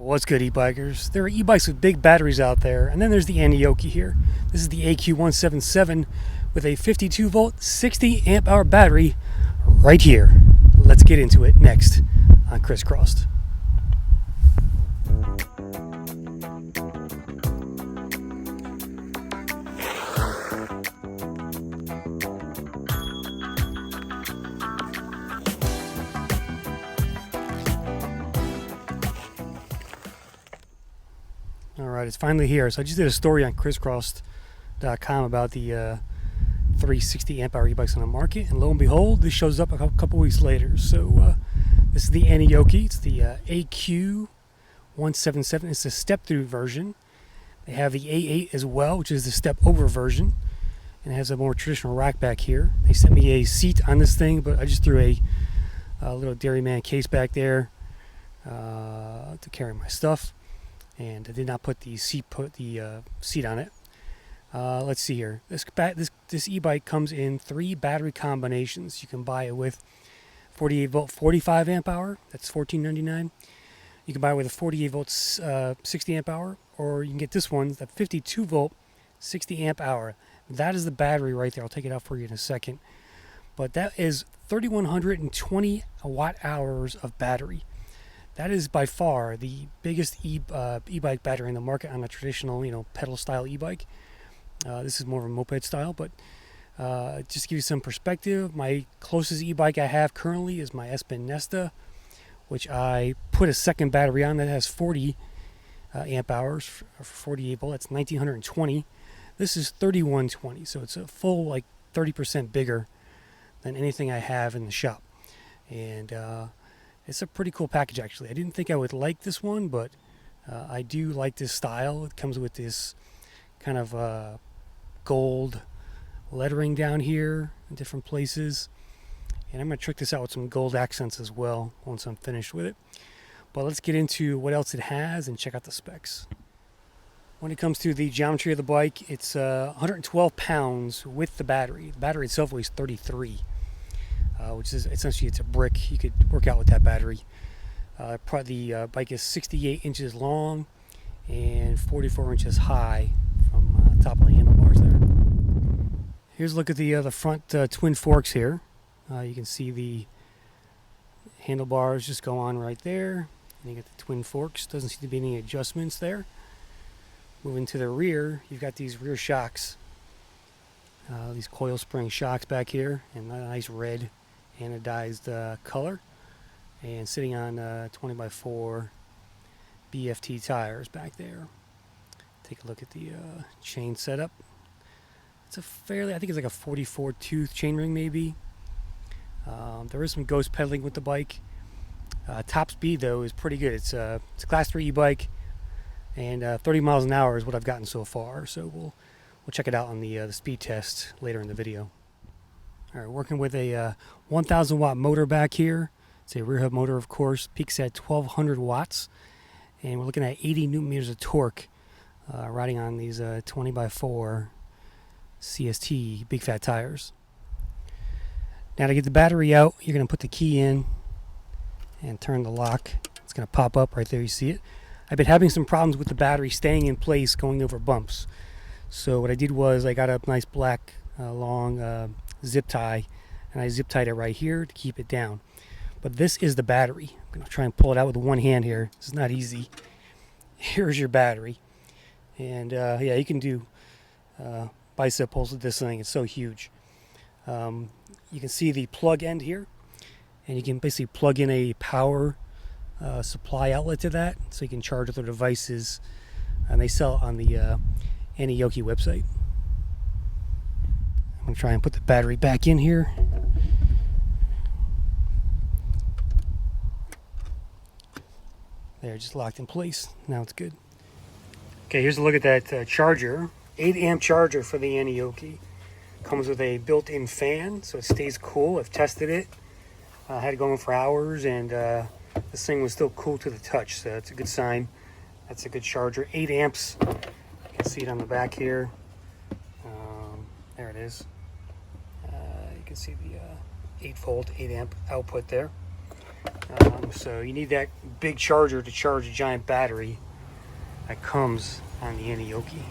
What's good, e-bikers? There are e-bikes with big batteries out there, and then there's the Aniioki here. This is the AQ177 with a 52 volt, 60 amp hour battery right here. Let's get into it next on Crisscrossed. Alright, it's finally here. So I just did a story on crisscrossed.com about the 360 amp hour e-bikes on the market, and lo and behold, this shows up a couple weeks later. So this is the Aniioki. It's the AQ177. It's a step-through version. They have the A8 as well, which is the step-over version, and it has a more traditional rack back here. They sent me a seat on this thing, but I just threw a little Dairyman case back there to carry my stuff. And I did not put the seat on it. Let's see here. This e-bike comes in 3 battery combinations. You can buy it with 48 volt 45 amp hour. That's $14.99. You can buy it with a 48 volt 60 amp hour, or you can get this one, the 52 volt 60 amp hour. That is the battery right there. I'll take it out for you in a second. But that is 3,120 watt hours of battery. That is by far the biggest e-bike battery in the market on a traditional, pedal style e-bike. This is more of a moped style, but just to give you some perspective, my closest e-bike I have currently is my Espen Nesta, which I put a second battery on that has 40 amp hours for 48 volt. That's 1,920. This is 3,120, so it's a full 30% bigger than anything I have in the shop. And it's a pretty cool package, actually. I didn't think I would like this one, but I do like this style. It comes with this kind of gold lettering down here in different places. And I'm going to trick this out with some gold accents as well once I'm finished with it. But let's get into what else it has and check out the specs. When it comes to the geometry of the bike, it's 112 pounds with the battery. The battery itself weighs 33. Which is essentially, it's a brick. You could work out with that battery. The bike is 68 inches long and 44 inches high from top of the handlebars there. Here's a look at the front twin forks here. You can see the handlebars just go on right there. And you get the twin forks. Doesn't seem to be any adjustments there. Moving to the rear, you've got these rear shocks. These coil spring shocks back here, and a nice red anodized color, and sitting on 20x4 BFT tires back there. Take a look at the chain setup. It's a fairly, I think it's like a 44 tooth chainring maybe. There is some ghost pedaling with the bike. Top speed though is pretty good. It's a class 3 e-bike, and 30 miles an hour is what I've gotten so far. So we'll check it out on the speed test later in the video. All right, working with a 1,000 watt motor back here. It's a rear hub motor, of course. Peaks at 1,200 watts. And we're looking at 80 newton meters of torque riding on these 20x4 CST big fat tires. Now to get the battery out, you're going to put the key in and turn the lock. It's going to pop up right there. You see it. I've been having some problems with the battery staying in place going over bumps. So what I did was I got a nice black long zip tie, and I zip tied it right here to keep it down. But this is the battery. I'm going to try and pull it out with one hand here. This is not easy. Here's your battery. And yeah, you can do bicep pulls with this thing. It's so huge. You can see the plug end here, and you can basically plug in a power supply outlet to that, so you can charge other devices, and they sell it on the Aniioki website. I'm going to try and put the battery back in here. There, just locked in place. Now it's good. Okay, here's a look at that charger. 8 amp charger for the Aniioki. Comes with a built-in fan, so it stays cool. I've tested it. I had it going for hours, and this thing was still cool to the touch, so that's a good sign. That's a good charger. 8 amps. You can see it on the back here. There it is. You can see the 8 volt, 8 amp output there. So you need that big charger to charge a giant battery that comes on the Aniioki.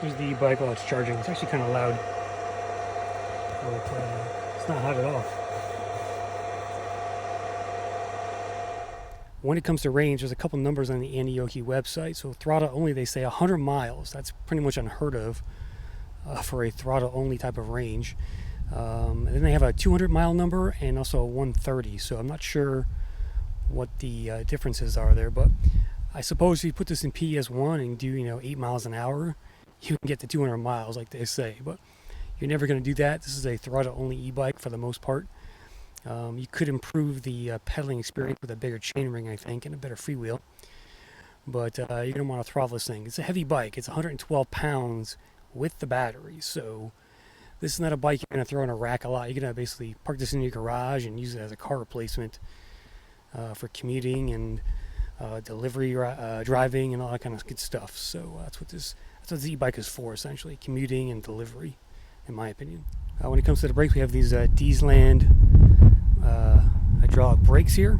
Here's the e-bike while it's charging. It's actually kind of loud, but it's not hot at all. When it comes to range, there's a couple numbers on the Aniioki website. So throttle only, they say 100 miles. That's pretty much unheard of for a throttle only type of range. And then they have a 200 mile number and also a 130. So I'm not sure what the differences are there, but I suppose if you put this in PS1 and do 8 miles an hour, you can get to 200 miles like they say. But you're never going to do that. This is a throttle only e-bike for the most part. You could improve the pedaling experience with a bigger chainring, I think, and a better freewheel. But you're going to want to throttle this thing. It's a heavy bike. It's 112 pounds with the battery. So this is not a bike you're going to throw in a rack a lot. You're going to basically park this in your garage and use it as a car replacement for commuting and delivery driving and all that kind of good stuff. So that's what this e-bike is for, essentially, commuting and delivery, in my opinion. When it comes to the brakes, we have these Diesland hydraulic brakes here,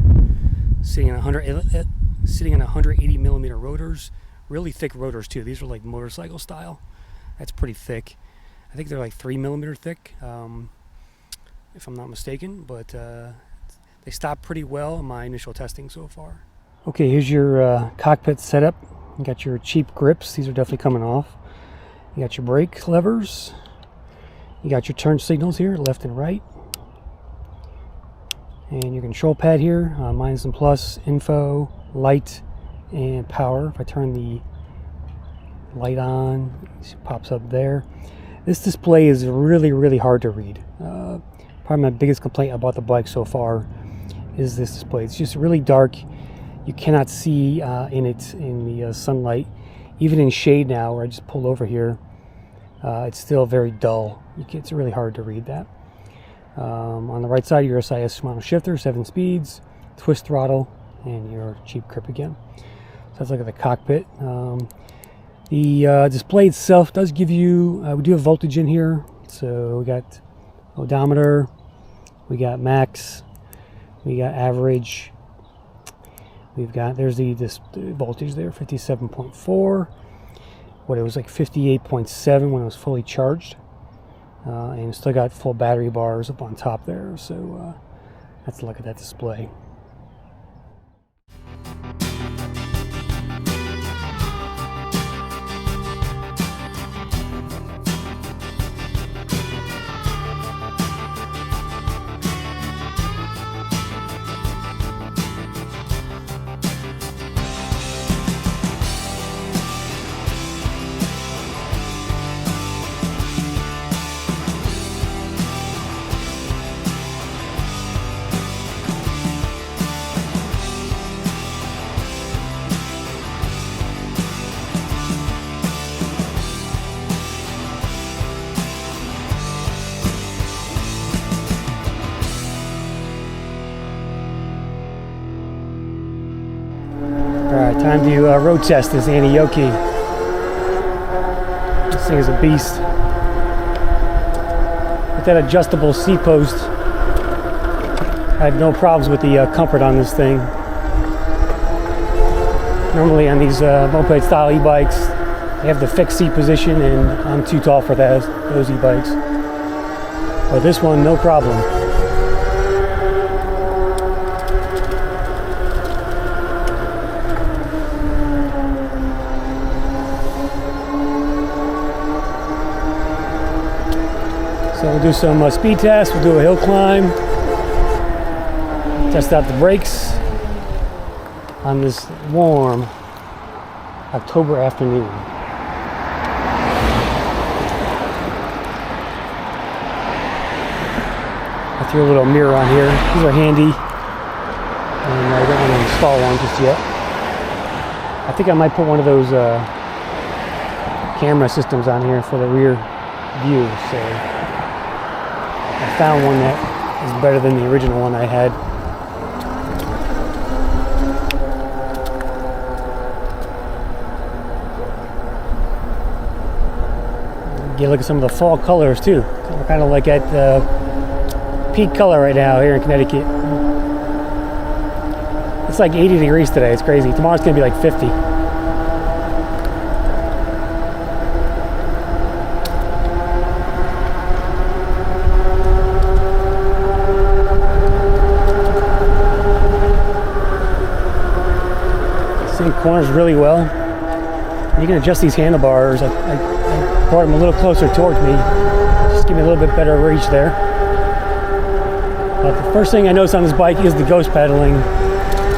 sitting on 180 millimeter rotors, really thick rotors too. These are like motorcycle style. That's pretty thick. I think they're like 3 millimeter thick, if I'm not mistaken. But they stop pretty well in my initial testing so far. Okay, here's your cockpit setup. You got your cheap grips. These are definitely coming off. You got your brake levers. You got your turn signals here, left and right. And your control pad here, minus and plus, info, light, and power. If I turn the light on, it pops up there. This display is really, really hard to read. Probably my biggest complaint about the bike so far is this display. It's just really dark. You cannot see in the sunlight. Even in shade now, where I just pulled over here, it's still very dull. It's really hard to read that. On the right side, your SIS Shimano shifter, 7 speeds, twist throttle, and your cheap grip again. So let's look at the cockpit. The display itself does give you, we do have voltage in here. So we got odometer, we got max, we got average. We've got, there's the voltage there, 57.4. What it was like 58.7 when it was fully charged. And still got full battery bars up on top there. So let's look at that display. Alright, time to road test this Aniioki. This thing is a beast. With that adjustable seat post, I had no problems with the comfort on this thing. Normally on these moped style e-bikes, they have the fixed seat position, and I'm too tall for those e-bikes. But this one, no problem. So we'll do some speed tests, we'll do a hill climb, test out the brakes on this warm October afternoon. I threw a little mirror on here. These are handy, and I don't want to install one just yet. I think I might put one of those camera systems on here for the rear view. So I found one that is better than the original one I had. Get a look at some of the fall colors too. We're kind of like at peak color right now here in Connecticut. It's like 80 degrees today. It's crazy. Tomorrow's gonna be like 50. Seeing corners really well. You can adjust these handlebars. I brought them a little closer towards me. Just give me a little bit better reach there. But the first thing I noticed on this bike is the ghost pedaling.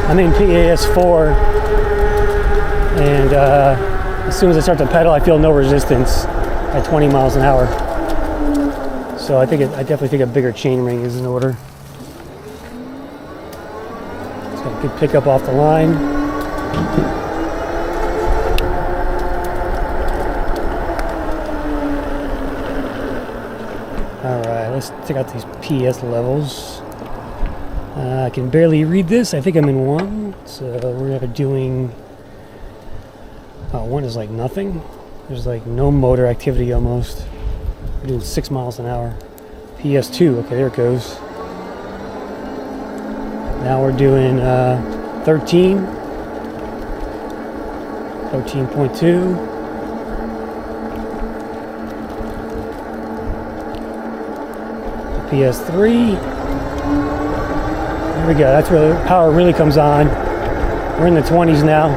I'm in PAS4, and as soon as I start to pedal, I feel no resistance at 20 miles an hour. So I definitely think a bigger chain ring is in order. It's got a good pickup off the line. All right, let's check out these PS levels. I can barely read this. I think I'm in 1. So we're doing... Oh, 1 is like nothing. There's like no motor activity almost. We're doing 6 miles an hour. PS2, okay, there it goes. Now we're doing 13. 13.2. PS3. There we go. That's where the power really comes on. We're in the 20s now.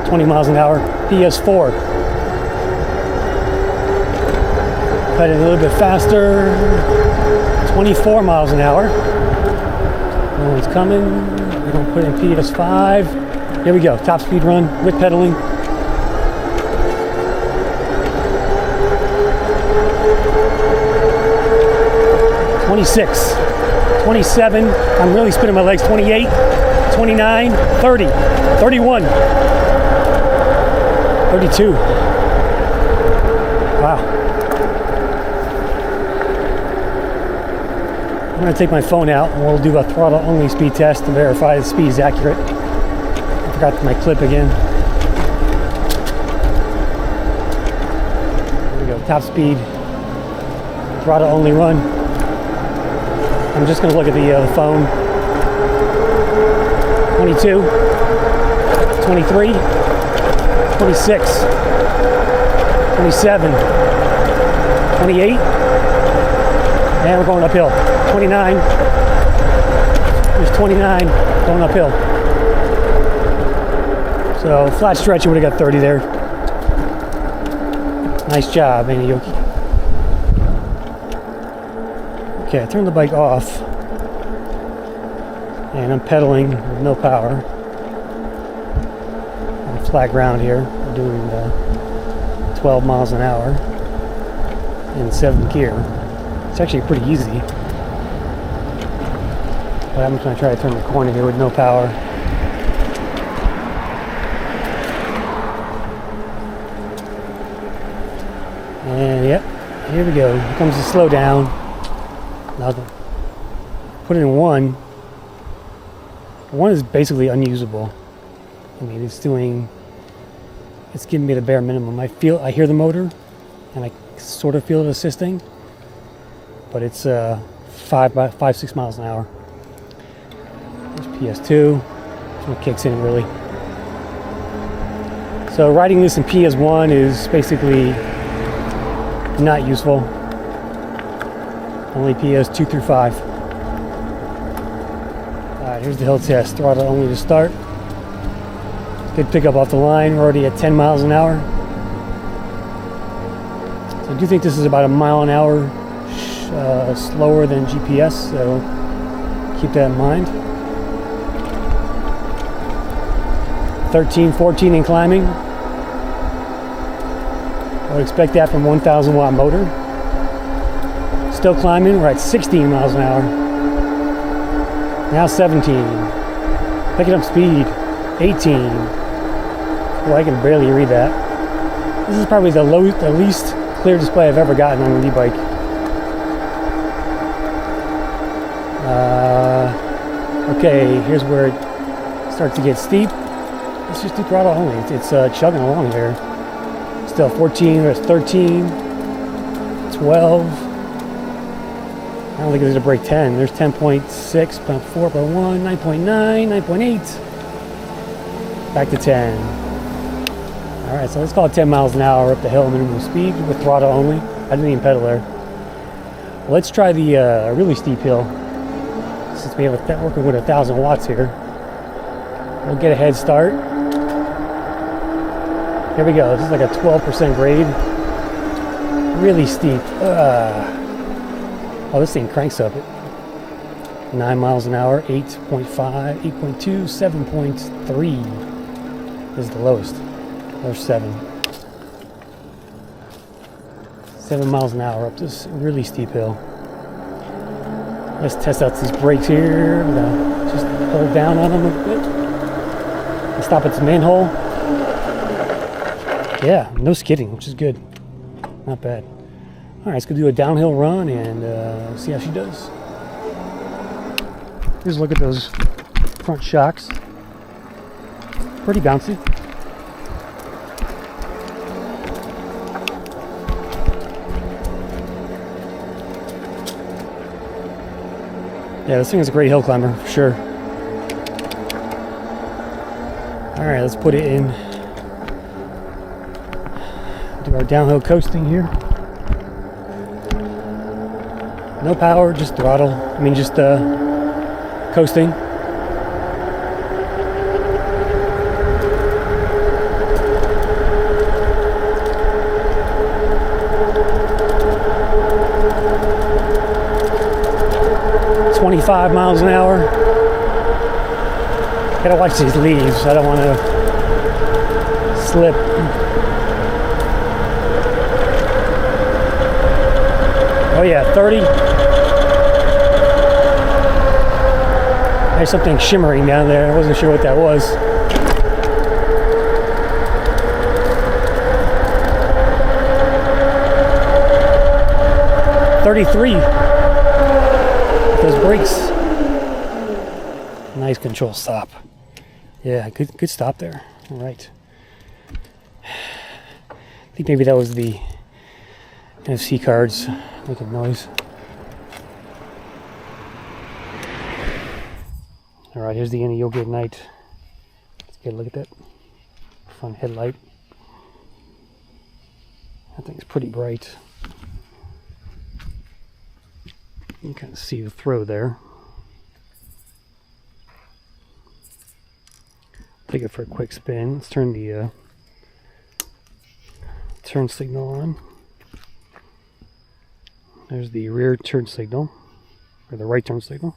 20 miles an hour. PS4. Cut it a little bit faster. 24 miles an hour. No one's coming. We're going to put it in PS5. Here we go. Top speed run with pedaling. $26. 27, I'm really spinning my legs. 28, 29, 30, 31, 32. Wow. I'm going to take my phone out and we'll do a throttle only speed test to verify the speed is accurate. I forgot my clip again. There we go, top speed, throttle only run. I'm just going to look at the phone. 22, 23, 26, 27, 28, and we're going uphill. 29, there's 29, going uphill. So flat stretch, you would have got 30 there. Nice job, Aniioki. Okay, I turned the bike off and I'm pedaling with no power on flat ground here. I'm doing 12 miles an hour in 7th gear. It's actually pretty easy, but I'm just going to try to turn the corner here with no power. And yep, here we go. Here comes the slowdown. Now put it in 1. 1 is basically unusable. I mean, it's giving me the bare minimum. I hear the motor, and I sort of feel it assisting, but it's 5, 6 miles an hour. There's PS2. That's what kicks in really. So riding this in PS1 is basically not useful. Only PS2 through 5. Alright, here's the hill test. Throttle only to start. Good pickup off the line. We're already at 10 miles an hour. So I do think this is about a mile an hour slower than GPS, so keep that in mind. 13, 14 in climbing. I would expect that from 1,000 watt motor. Still climbing, we're at 16 miles an hour. Now 17. Picking up speed, 18. Oh, I can barely read that. This is probably the least clear display I've ever gotten on an e-bike. Okay, here's where it starts to get steep. Let's just do throttle only. It's chugging along here. Still 14, there's 13, 12, I don't think there's a break 10. There's 10.6, 0.4, 0.1, 9.9, 9.8. Back to 10. Alright, so let's call it 10 miles an hour up the hill, minimum speed with throttle only. I didn't even pedal there. Let's try the really steep hill. Since we have working with 1,000 watts here. We'll get a head start. Here we go. This is like a 12% grade. Really steep. Oh, this thing cranks up at 9 miles an hour, 8.5, 8.2, 7.3 is the lowest. There's 7. 7 miles an hour up this really steep hill. Let's test out these brakes here. Just hold down on them a bit. Let's stop at this manhole. Yeah, no skidding, which is good. Not bad. All right, let's go do a downhill run and see how she does. Here's a look at those front shocks. Pretty bouncy. Yeah, this thing is a great hill climber for sure. All right, let's put it in. Do our downhill coasting here. No power, just throttle. I mean, just coasting. "25 miles an hour. Gotta watch these leaves. I don't want to slip. Oh yeah, 30. There's something shimmering down there. I wasn't sure what that was. "33. Those brakes. Nice control stop. Yeah, good stop there. All right. I think maybe that was the NFC cards making noise. All right, here's the Aniioki at night. Let's get a look at that front headlight. That thing's pretty bright. You can kind of see the throw there. Take it for a quick spin. Let's turn the turn signal on. There's the rear turn signal, or the right turn signal.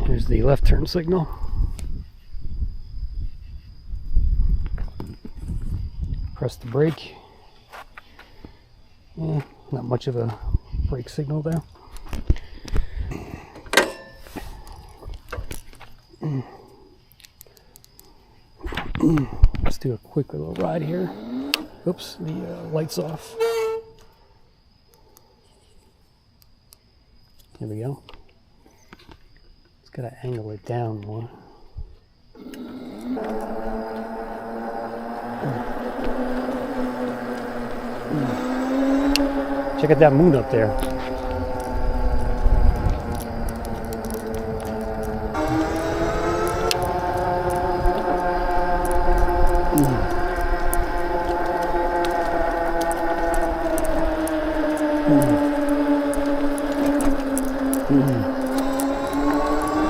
Here's the left turn signal. Press the brake. Not much of a brake signal there. Let's do a quick little ride here. Oops, the light's off. Here we go. Just gotta angle it down more. Check out that moon up there.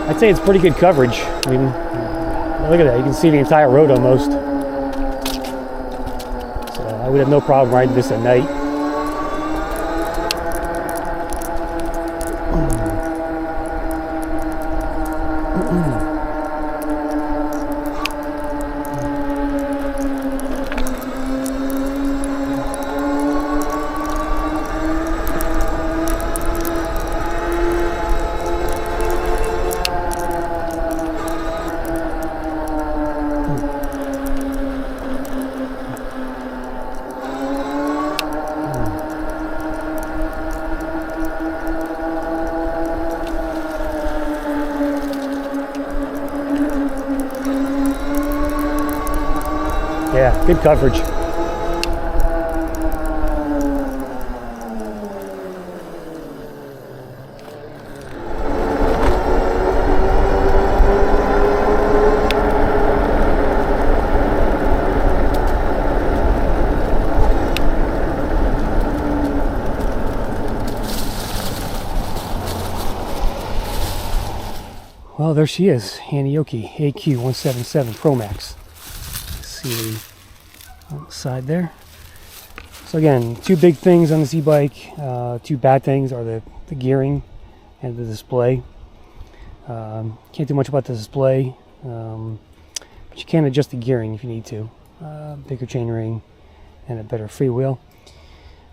I'd say it's pretty good coverage. I mean, look at that. You can see the entire road almost. So I would have no problem riding this at night. Yeah, good coverage. Well, there she is, Aniioki AQ177 Pro Max. See on the side there. So again, two big things on this e-bike. Two bad things are the gearing and the display. Can't do much about the display, but you can adjust the gearing if you need to. Bigger chainring and a better freewheel.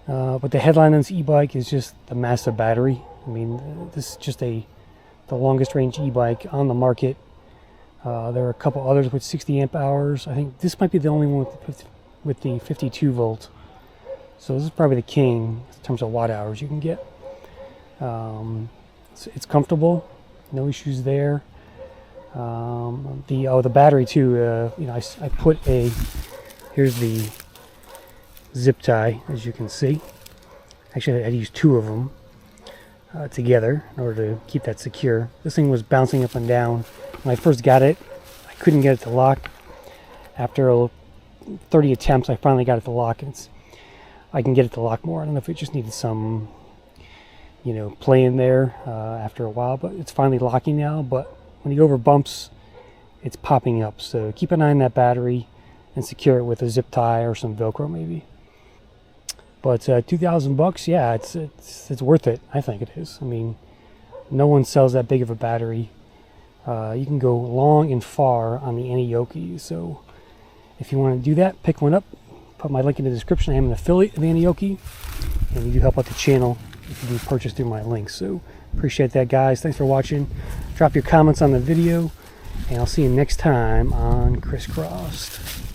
But the headline on this e-bike is just the massive battery. I mean, this is just the longest range e-bike on the market. There are a couple others with 60 amp hours. I think this might be the only one with the 52 volt. So this is probably the king in terms of watt hours you can get. It's comfortable, no issues there. The battery too. You know, I put here's the zip tie, as you can see. Actually, I used two of them together in order to keep that secure. This thing was bouncing up and down. When I first got it, I couldn't get it to lock. After 30 attempts, I finally got it to lock. I can get it to lock more. I don't know if it just needed some, you know, play in there after a while, but it's finally locking now. But when you go over bumps, it's popping up. So keep an eye on that battery and secure it with a zip tie or some Velcro maybe. But $2,000, yeah, it's worth it. I think it is. I mean, no one sells that big of a battery. You can go long and far on the Aniioki. So if you want to do that, pick one up. Put my link in the description. I am an affiliate of Aniioki, and you do help out the channel if you do purchase through my links. So appreciate that, guys. Thanks for watching. Drop your comments on the video, and I'll see you next time on Crisscrossed.